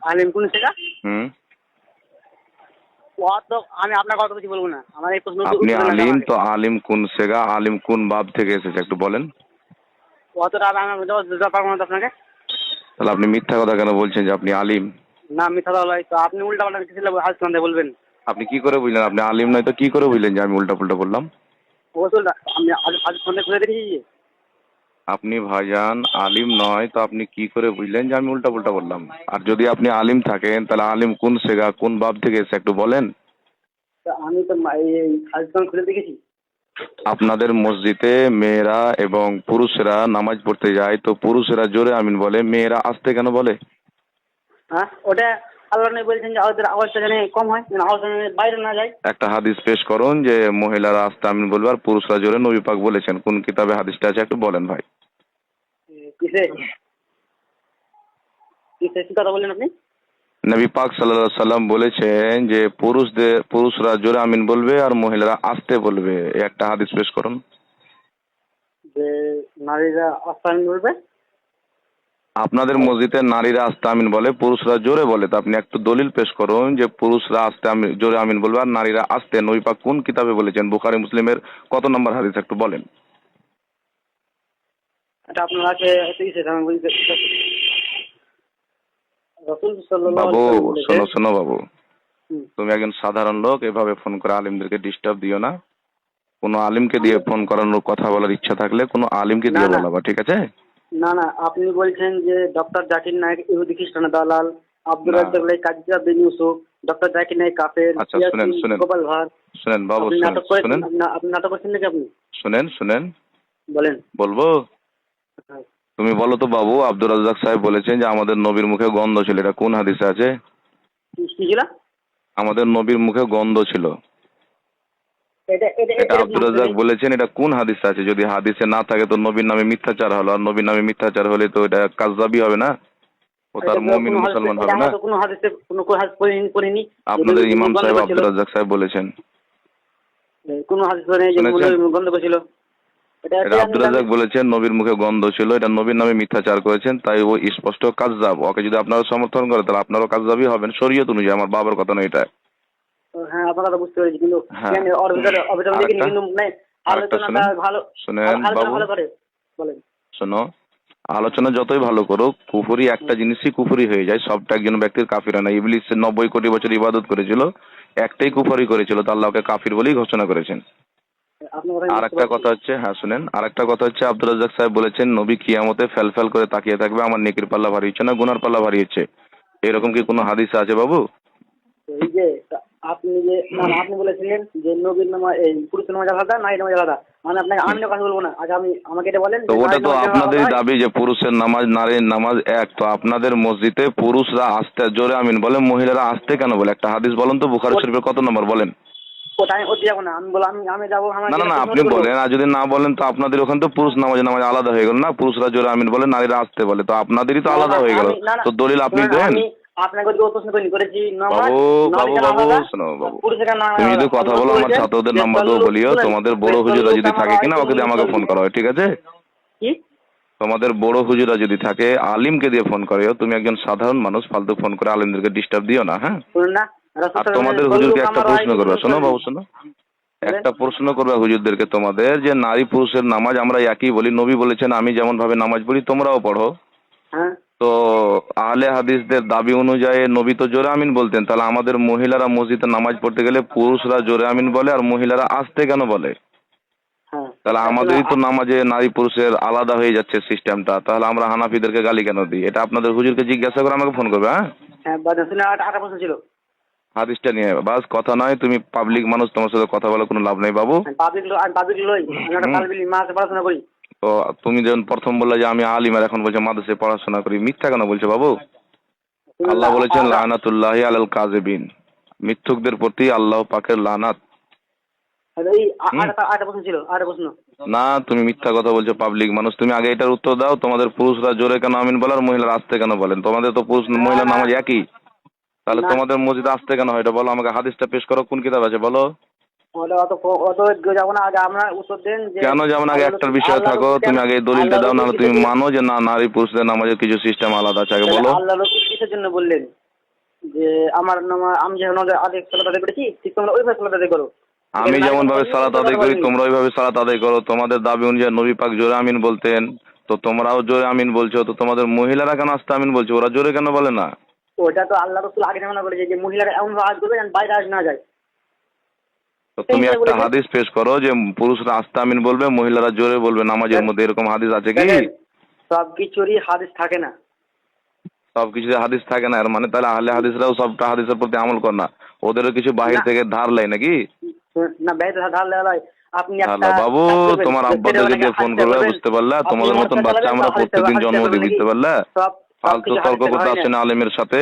আলিম কোন সেটা? হুম। ও তো আমি আপনার কথা কিছু বলবো না, আমার এই প্রশ্ন আপনি উত্তর দেন আলিম, আমাকে। তো আলিম কোন সেগা, আলিম কোন বাব থেকে এসেছে একটু বলেন। অতটা আমি বুঝতে পারবো না তো আপনাকে। তাহলে আপনি মিথ্যা কথা কেন বলছেন যে আপনি আলিম? না মিথ্যা কথা বলাই তো আপনি উল্টা পাল্টা কিছু হাদিস কোন বলবেন? আপনি কি করে বুঝলেন আপনি আলিম নয়? তো কি করে বুঝলেন যে আমি উল্টা পুল্টা বললাম? ও তো আমি হাদিস কোন খুলে দেখেছি। আপনি ভাইজান আলিম নয় তো আপনি কি করে বুঝলেন যে আমি উল্টা পুল্টা বললাম? আর যদি আপনি আলিম থাকেন তাহলে আলিম কোন সেগা কোন বাব থেকে এসে একটু বলেন। তো আমি তো এই হাদিস কোন খুলে দেখেছি। আপনাদের মসজিদে মেয়েরা এবং পুরুষেরা নামাজ পড়তে যায়, তো পুরুষেরা জোরে আমিন বলে, মেয়েরা আস্তে কেন বলে? হ্যাঁ ওটা আল্লাহ নবী বলছেন যে ওদের আওয়াজটা যেন কম হয়, যেন আওয়াজ যেন বাইরে না যায়। একটা হাদিস পেশ করুন যে মহিলারা আস্তে আমিন বলবে আর পুরুষরা জোরে, নবী পাক বলেছেন, কোন কিতাবে হাদিসটা আছে একটু বলেন ভাই। কিসে কিসে কি কথা বললেন আপনি? নবী পাক সাল্লাল্লাহু আলাইহি সাল্লাম বলেছেন যে পুরুষরা জোরে আমিন বলবে আর মহিলারা আস্তে বলবে, এই একটা হাদিস পেশ করুন। যে নারীরা আস্তান বলবে। আপনাদের মসজিদে নারীরা আস্তে আমিন বলে, পুরুষরা জোরে বলে, তো আপনি একটু দলিল পেশ করুন যে পুরুষরা আস্তে আমিন জোরে আমিন বলবে আর নারীরা আস্তে। নবী পাক কোন কিতাবে বলেছেন, বুখারী মুসলিমের কত নম্বর হাদিস একটু বলেন। এটা আপনার আছে কিসে আমি বলতে রাসূল সাল্লাল্লাহু বাবু আলাইহি ওয়াসাল্লাম শোনো বলেছে। শোনো বাবু, হুম। তুমি একজন সাধারণ লোক, এভাবে ফোন করে আলিমদেরকে ডিস্টার্ব দিও না। কোনো আলিমকে দিয়ে ফোন করানোর কথা বলার ইচ্ছা থাকলে কোনো আলিমকে না দিয়ে না বলাবা, ঠিক আছে? না না আপনি বলছেন যে ডক্টর জাকির নায়েক ইহুদি খ্রিস্টান দালাল, আব্দুর না। রাজ্জাক লাই কাজী বিন ইউসুফ, ডক্টর জাকির নায়েক কাফের, আচ্ছা শুনেন ইয়াসিন শুনেন গোপাল ভাঁড়। শুনেন বাবু, আপনি শুনেন নাটক করেছেন, শুনেন আপনি নাটক করছেন নাকি আপনি? শুনেন শুনেন বলেন। বলবো? হ্যাঁ। তুমি বলো তো বাবু, আব্দুর রাজ্জাক সাহেব বলেছেন যে আমাদের নবীর মুখে গন্ধ ছিল, এটা কোন হাদিসে আছে? কি ছিল? আমাদের নবীর মুখে গন্ধ ছিল, এটা এটা এটা এটা কোন আব্দুর হাদিসে রাজ্জাক নেই? বলেছেন, এটা কোন হাদিসে আছে? যদি হাদিসে না থাকে তো নবীর নামে মিথ্যাচার হলো, আর নবীর নামে মিথ্যাচার হলে তো এটা কাযযাবি হবে না, ও তার এটা মুমিন কোনো হাদিসে, মুসলমান এটা হবে না। আমরা তো কোনো হাদিসে কোনো হাদিস পড়িনি যে আপনাদের নবী ইমাম গন্ধ সাহেব করছিল। আব্দুর রাজ্জাক সাহেব বলেছেন, কোনো হাদিস পড়িনি যে শুনেছেন? নবী গন্ধ করছিল। এটা এটা এটা আব্দুর রাজ্জাক বলেছেন নবীর মুখে গন্ধ ছিল, এটা নবীর নামে মিথ্যাচার করেছেন, তাই ও স্পষ্ট কাযযাব। ওকে যদি আপনারা সমর্থন করে তাহলে আপনারও কাযযাবই হবেন, শরীয়ত অনুযায়ী। আমার বাবার কথা নয় এটা। হ্যাঁ আপনার কথা বুঝতে পেরেছি, কিন্তু হ্যাঁ। ওর ভিতরে অভিযোগ দেখিনি, আরেকটা কিন্তু মানে আরেকটা আলোচনাটা শুনেন ভালো, শুনেন আলোচনা বাবু, ভালো করে। বলেন। শোনো, আলোচনা যতই ভালো করুক, কুফরি একটা জিনিসই কুফরি হয়ে যায়, সবটা একজন ব্যক্তির কাফির হয় না। ইবলিস 90 কোটি বছর ইবাদত করেছিল, একটাই কুফরি করেছিল, তো আল্লাহ ওকে কাফির বলেই ঘোষণা করেছেন। আপনার কথা আমি আর বুঝতে একটা পারছি। কথা হচ্ছে, হ্যাঁ শুনেন, আর একটা কথা হচ্ছে, আব্দুর রাজ্জাক সাহেব বলেছেন নবী কিয়ামতে ফেল ফেল করে তাকিয়ে থাকবে, আমার নেকির পাল্লা ভারী হচ্ছে না গুনার পাল্লা ভারী হচ্ছে। এরকম কি কোনো হাদিস আছে বাবু? তো এই যে আপনি যে না না, আপনি বলেছিলেন যে নবীর নামা এই পুরুষের নামাজ আলাদা, নারীর নামাজ আলাদা। মানে আপনাকে আমি কথা বলবো না, আজ আমি আমাকে এটা বলেন তো যে ওটা নারীর তো নামাজ যেন আলাদা আপনাদেরই হয়। দাবি যে পুরুষের নামাজ নারীর নামাজ এক, তো আপনাদের মসজিদে পুরুষরা আস্তে জোরে আমিন বলে, মহিলারা আস্তে কেন বলে? একটা হাদিস বলেন তো, বুখারী শরীফের কত নম্বর বলেন? ওটা আমি ওতে যাবো না, আমি বললাম আমি যাবো আমার না না যেটা না, প্রশ্ন আপনি ওটা বলবো। বলেন, আর যদি না বলেন তো আপনাদের ওখানে তো পুরুষ নামাজ নামাজ আলাদা হয়ে গেল না, পুরুষরা জোরে আমিন বলে, নারীরা আস্তে বলে, তো আপনাদেরই তো না না আলাদা হয়ে গেল। আমি না না তো দলিল আপনি শুনুন, দেন। আমি আপনাকে যে প্রশ্ন করেছি নামাজ বাবু নারী বাবু কেন বাবু আলাদা, শোনো বাবু, পুরুষের কেন তুমি আলাদা? যদি কথা আল্লাহ বলো আমার বলেছেন ছাত্রদের যে নাম্বার দেবো সল্লু, বলিও, শুনেন, তোমাদের যে বড় হুজুরা সল্লু যদি কামা থাকে কিনা রাআইতুমুনি ওকে দিয়ে আমাকে ফোন উসাল্লি। করা হয়, ঠিক আছে? কি? তোমাদের বড় হুজুরা যদি থাকে আলিমকে দিয়ে ফোন করিও, তুমি একজন সাধারণ মানুষ, ফালতু ফোন করে আলিমদেরকে ডিস্টার্ব দিও না, হ্যাঁ? শুনুন না, রাসূল আর সাল্লাল্লাহু আলাইহি তোমাদের ওয়াসাল্লাম সল্লু হুজুরকে একটা কামা প্রশ্ন করবে, রাআইতুমুনি শোনো উসাল্লি। বাবু শোনো, বলেন। একটা প্রশ্ন করবে হুজুরদেরকে তোমাদের, যে নারী পুরুষের নামাজ আমরা একই বলি, নবী বলেছেন আমি যেমন ভাবে নামাজ পড়ি তোমরাও পড়ো, হ্যাঁ তো আহলে হাদিসদের দাবি অনুযায়ী নবী তো জোরে আমিন বলতেন, তাহলে আমাদের মহিলারা মসজিদে নামাজ পড়তে গেলে পুরুষরা জোরে আমিন বলে আর মহিলারা আস্তে কেন বলে? হ্যাঁ তাহলে আসলে আমাদেরই তো নামাজে নারী পুরুষের আলাদা হয়ে যাচ্ছে সিস্টেমটা, তাহলে আমরা হানাফিদেরকে গালি কেন দিই? এটা আপনাদের হুজুরকে জিজ্ঞাসা করে আমাকে ফোন করবে, হ্যাঁ? হ্যাঁ বাদ শুনে আটা প্রশ্ন ছিল। হাদিসটা নিয়ে বাস কথা নয়, তুমি পাবলিক মানুষ, তোমার সাথে কথা বলার কোনো লাভ নেই বাবু। আমি পাবলিক লই, আমি একটা হুম। তালিবিল মাসে পড়াশোনা করি। তো তুমি যখন প্রথম বললে যে আমি আলিম, আর এখন বলছো মাদ্রাসায় পড়াশোনা করি, মিথ্যা কেন বলছো বাবু? শুনুন না, আল্লাহ বলেছেন লানাতুল্লাহি আলাল কাযিবিন, মিথ্যুকদের প্রতি আল্লাহ পাকের লানাত। এই হুম। আটা প্রশ্ন ছিল, আটা প্রশ্ন। না, তুমি মিথ্যা কথা বলছো, পাবলিক মানুষ। তুমি আগে এটার উত্তর দাও, তোমাদের পুরুষরা জোরে কেন আমিন বলে আর মহিলারা আস্তে কেন বলেন? তোমাদের তো পুরুষ না মহিলার না নামাজ একই, তাহলে না, তোমাদের মসজিদে আসতে কেন হয় এটা বলো আমাকে। হাদিসটা পেশ করো, কোন কিতাব আছে বলো। ওটা অত অত যাবো না, আগে আমরা উত্তর দেন যে কেন যেমন আগে আল্লাহ একটার বিষয়ে আল্লাহ থাকো, রসুল কেন, তুমি আগে এই দলিলটা আল্লাহ দাও, রসুল নাহলে তুমি কিসের জন্য, মানো যে না নারী পুরুষদের নামাজের কিছু সিস্টেম আলাদা আছে, আগে তাহলে বলো। আল্লাহ রসুল কিসের জন্য বললেন? যে আমার নামা আমি যেমন আদেশ সালাত আদায় করেছি ঠিক তোমরা ওইভাবে সালাত আদায় করো। আমি যেমন ভাবে সালাত আদায় করি তোমরা ওইভাবে সালাত আদায় করো। তোমাদের দাবি অনুযায়ী নবী পাক জোরে আমিন বলতেন, তো তোমরাও জোরে আমিন বলছো, তো তোমাদের মহিলারা কেন আস্তে আমিন বলছে, ওরা জোরে কেন বলে না? ওটা তো আল্লাহ রসুল আগে জানা করেছে যে মহিলারা এমন আওয়াজ করবে যেন বাইরে আওয়াজ না যায়। তো তুমি সেইটা একটা বলেছে। হাদিস পেশ করো যে পুরুষরা আস্তে আমিন বলবে, মহিলারা জোরে বলবে, নামাজের মধ্যে এরকম হাদিস আছে কি? দেখেন, সব কিছুরই হাদিস থাকে না। সবকিছুতে হাদিস থাকে না, এর মানে তাহলে আহলে হাদিসরাও সবটা হাদিসের প্রতি আমল করে না, ওদেরও কিছু বাহির না। থেকে ধার লেয় নাকি? না বেহতে ধার লেওয়ায় আপনি একটা হ্যালো বাবু, কাজ করবেন, তোমার আব্বাদেরকে ওয়েবসাইটে দিয়ে ফোন হাদিস করবে, বলবেন, বুঝতে পারলা? আপনি তোমাদের মতন ওয়েবসাইটে বাচ্চা বলবেন, আমরা হাদিস প্রত্যেকদিন হাদিস জন্ম বলবেন দিই, নাকি? বুঝতে পারলা? সব ফালতু কিছু তর্ক হাদিস করতে হয় না। আসছে না আলিমের সাথে,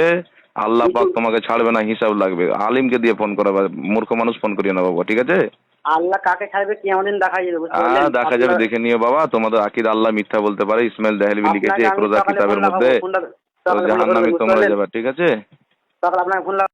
আল্লাহ পাক তোমাকে ছাড়বে না, হিসাব লাগবে। আলিমকে দিয়ে ফোন করাবে, মূর্খ মানুষ ফোন করিয়ে না বাবা, ঠিক আছে? আল্লাহ কাকে ছাড়বে কি আমাদের দেখা যাবে, বুঝতে পারলেন? দেখা যাবে, দেখে নিও বাবা। তোমাদের আকিদ আল্লাহ মিথ্যা বলতে পারে, ইসমাইল দেহলভি লিখেছে আপনাকে আমি একরোজা সকালে কিতাবের ফোন লাগাবো, মধ্যে, ফোনটা তো সকালে ফোন জাহান্নামী করবেন, বুঝতে তোমরা পারলেন? যাবে, ঠিক আছে? সকালে আপনাকে ফোন লাগাবো।